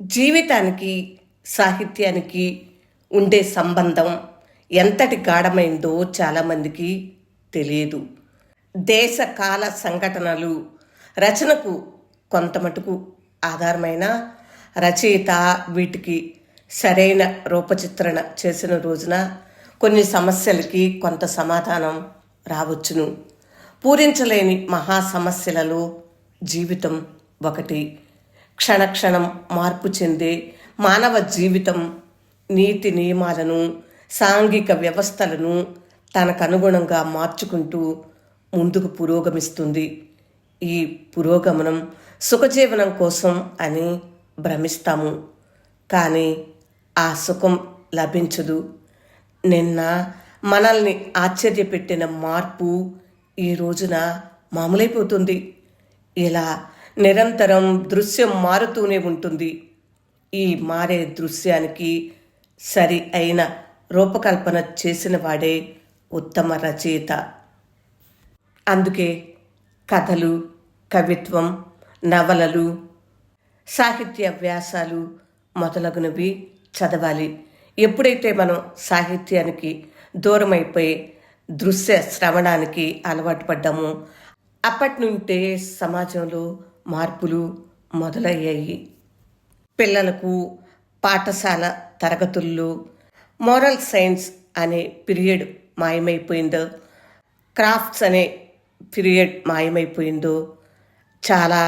జీవితానికి సాహిత్యానికి ఉండే సంబంధం ఎంతటి గాఢమైందో చాలామందికి తెలియదు. దేశ కాల సంఘటనలు రచనకు కొంతమటుకు ఆధారమైన రచయిత వీటికి సరైన రూపచిత్రణ చేసిన రోజున కొన్ని సమస్యలకి కొంత సమాధానం రావచ్చును. పూరించలేని మహా సమస్యలలో జీవితం ఒకటి. క్షణక్షణం మార్పు చెందే మానవ జీవితం నీతి నియమాలను, సాంఘిక వ్యవస్థలను తనకనుగుణంగా మార్చుకుంటూ ముందుకు పురోగమిస్తుంది. ఈ పురోగమనం సుఖజీవనం కోసం అని భ్రమిస్తాము, కానీ ఆ సుఖం లభించదు. నిన్న మనల్ని ఆశ్చర్యపెట్టిన మార్పు ఈ రోజున మామూలైపోతుంది. ఇలా నిరంతరం దృశ్యం మారుతూనే ఉంటుంది. ఈ మారే దృశ్యానికి సరి అయిన రూపకల్పన చేసిన వాడే ఉత్తమ రచయిత. అందుకే కథలు, కవిత్వం, నవలలు, సాహిత్య వ్యాసాలు మొదలగునవి చదవాలి. ఎప్పుడైతే మనం సాహిత్యానికి దూరమైపోయి దృశ్య శ్రవణానికి అలవాటు పడ్డామో అప్పటి నుండే సమాజంలో మార్పులు మొదలయ్యాయి. పిల్లలకు పాఠశాల తరగతుల్లో మోరల్ సైన్స్ అనే పీరియడ్ మాయమైపోయిందో, క్రాఫ్ట్స్ అనే పీరియడ్ మాయమైపోయిందో చాలా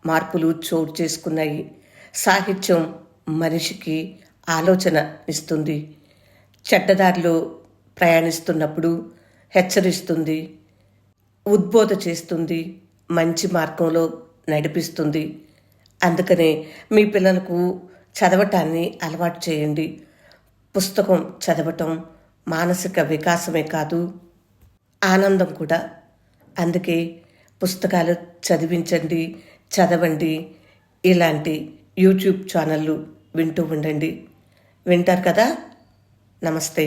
మార్పులు చోటు చేసుకున్నాయి. సాహిత్యం మనిషికి ఆలోచన ఇస్తుంది. చెడ్డదారిలో ప్రయాణిస్తున్నప్పుడు హెచ్చరిస్తుంది, ఉద్బోధ చేస్తుంది, మంచి మార్గంలో నడిపిస్తుంది. అందుకనే మీ పిల్లలకు చదవటాన్ని అలవాటు చేయండి. పుస్తకం చదవటం మానసిక వికాసమే కాదు, ఆనందం కూడా. అందుకే పుస్తకాలు చదివించండి, చదవండి. ఇలాంటి యూట్యూబ్ ఛానళ్ళు వింటూ ఉండండి. వింటారు కదా. నమస్తే.